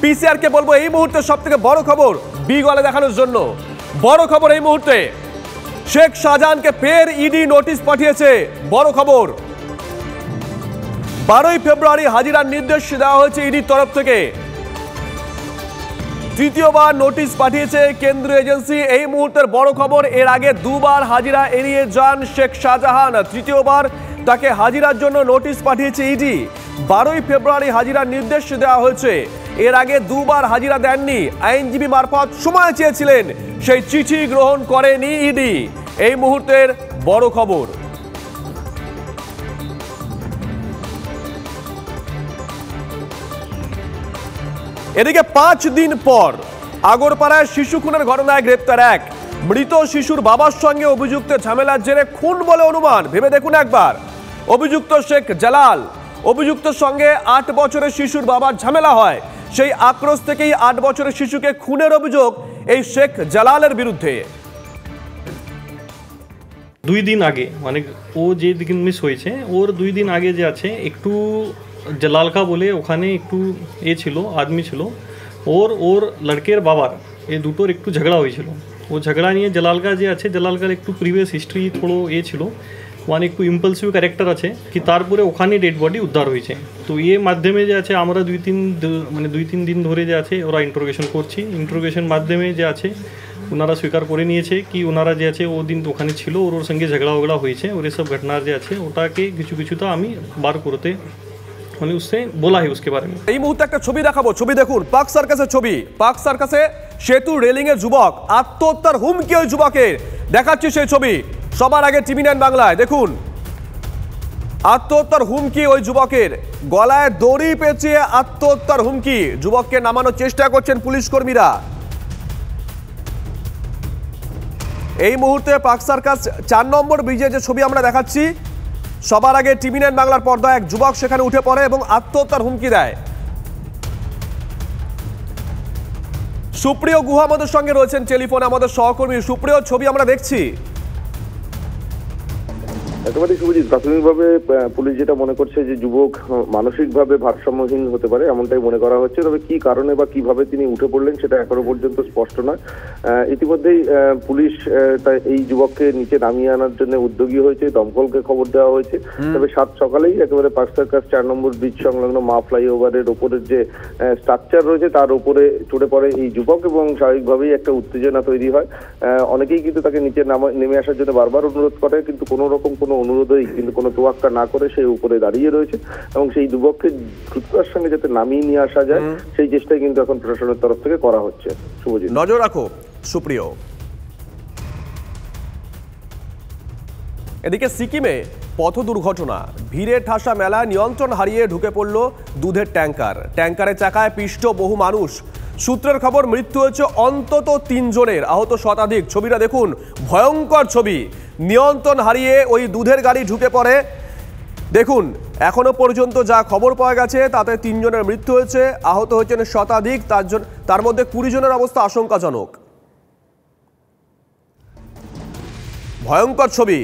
PCR কে বলবো এই মুহূর্তে সবথেকে বড় খবর বি গলে দেখানোর জন্য। বড় খবর এই মুহূর্তে, শেখ শাহজাহানকে ফের ইডি নোটিশ পাঠিয়েছে। বড় খবর, 12ই ফেব্রুয়ারি হাজিরার নির্দেশ দেওয়া হয়েছে ইডির তরফ থেকে। তৃতীয়বার নোটিশ পাঠিয়েছে কেন্দ্রীয় এজেন্সি। এই মুহূর্তের বড় খবর, এর আগে দুবার হাজিরা এড়িয়ে যান শেখ শাহজাহান, তৃতীয়বার তাকে হাজিরার জন্য নোটিশ পাঠিয়েছে ইডি। 12ই ফেব্রুয়ারি হাজিরার নির্দেশ দেওয়া হয়েছে। এর আগে দুবার হাজিরা দেননি, আইনজীবী মারফত সময় চেয়েছিলেন, সেই চিঠি গ্রহণ করেনি ইডি। এই মুহূর্তের বড় খবর। এদিকে 5 দিন পর আগরপাড়ায় শিশু খুনের ঘটনায় গ্রেপ্তার এক। মৃত শিশুর বাবার সঙ্গে অভিযুক্তের ঝামেলার জেরে খুন বলে অনুমান। ভেবে দেখুন একবার, অভিযুক্ত শেখ জালাল, অভিযুক্তের সঙ্গে 8 বছরের শিশুর বাবার ঝামেলা হয়। সেই আক্রোশ থেকেই 8 বছরের শিশুকে খুনের অভিযোগ এই শেখ জালালের বিরুদ্ধে। 2 দিন আগে, মানে ও যে দিন মিস হয়েছে ওর 2 দিন আগে যে আছে একটু জালালকা বলে ওখানে একটু ছিল, আদমি ছিল, ওর লড়কের বাবার এই দুটোর একটু ঝগড়া হয়েছিল। ও ঝগড়া নিয়ে জালালকা যে আছে, জালালকার একটু প্রিভিয়াস হিস্ট্রি থোড়ো ছিল, ওখানে একটু ইম্পালসিভ ক্যারেক্টার আছে কি, তারপরে ওখানে ডেড বডি উদ্ধার হয়েছে। তো মাধ্যমে যে আছে আমরা 2-3 দিন ধরে যে আছে ওরা ইন্টারোগেশন করছি। ইন্টারোগেশন মাধ্যমে যে আছে ওনারা স্বীকার করে নিয়েছে কি ওনারা যে আছে ও দিন ওখানে ছিল, ওর সঙ্গে ঝগড়া হয়েছে, ওর সব ঘটনার যে আছে ওটাকে কিছুটা আমি বার করতে মানে उससे बोला है उसके बारे में। এই মুহূর্তে একটা ছবি দেখাবো, ছবি দেখুন, পার্ক সার্কাসের ছবি। পার্ক সার্কাসে সেতু রেলিং এর যুবক, আত্মহত্যার হুমকি ওই যুবকের। দেখাচ্ছি সেই ছবি সবার আগে TV9 বাংলায়। দেখুন, আত্মহত্যার হুমকি ওই যুবকের, গলায় দড়ি পেঁচিয়ে আত্মহত্যার হুমকি। যুবককে নামানোর চেষ্টা করছেন পুলিশ কর্মীরা। এই মুহূর্তে পার্ক সার্কাস 4 নম্বর ব্রিজে যে ছবি আমরা দেখাচ্ছি, সবার আগে TV9 বাংলার পর্দায় এক যুবক সেখানে উঠে পড়ে এবং আত্মহত্যার হুমকি দেয়। সুপ্রিয় গুহা আমাদের সঙ্গে রয়েছেন টেলিফোনে, আমাদের সহকর্মী। সুপ্রিয়, ছবি আমরা দেখছি। একেবারে শুভজিৎ, প্রাথমিকভাবে পুলিশ যেটা মনে করছে যে যুবক মানসিকভাবে ভারসাম্যহীন হতে পারে, এমনটাই মনে করা হচ্ছে। তবে কি কারণে বা কিভাবে তিনি উঠে পড়লেন সেটা এখনো পর্যন্ত স্পষ্ট নয়। ইতিমধ্যেই পুলিশ এই যুবককে নিচে নামিয়ে আনার জন্য উদ্যোগী হয়েছে, দমকলকে খবর দেওয়া হয়েছে। তবে 7 সকালেই একেবারে পার্ক সার্কাস 4 নম্বর ব্রিজ সংলগ্ন মা ফ্লাইওভারের ওপরের যে স্ট্রাকচার রয়েছে তার উপরে চড়ে পড়ে এই যুবক এবং স্বাভাবিকভাবেই একটা উত্তেজনা তৈরি হয়। অনেকেই কিন্তু তাকে নিচে নেমে আসার জন্য বারবার অনুরোধ করে, কিন্তু কোনো রকম কোনো অনুরোধই কিন্তু কোনো তোয়াক্কা না করে সে উপরে দাঁড়িয়ে রয়েছে এবং সেই যুবককে দ্রুততার সঙ্গে যাতে নামিয়ে নিয়ে আসা যায় সেই চেষ্টাই কিন্তু এখন প্রশাসনের তরফ থেকে করা হচ্ছে। শুভজিৎ, নজর রাখো সুপ্রিয়। এদিকে সিকিমে পথ দুর্ঘটনা, ভিড়ে ঠাসা মেলা, নিয়ন্ত্রণ হারিয়ে ঢুকে পড়ল দুধের ট্যাঙ্কার। ট্যাঙ্কারের চাকায় পিষ্ট বহু মানুষ। সূত্রের খবর, মৃত্যু হয়েছে অন্তত 3 জনের, আহত শতাধিক। ছবিটা দেখুন, ভয়ঙ্কর ছবি। নিয়ন্ত্রণ হারিয়ে ওই দুধের গাড়ি ঢুকে পড়ে। দেখুন, এখনো পর্যন্ত যা খবর পাওয়া গেছে তাতে 3 জনের মৃত্যু হয়েছে, আহত হয়েছেন শতাধিক। তার মধ্যে 20 জনের অবস্থা আশঙ্কাজনক। ভয়ঙ্কর ছবি।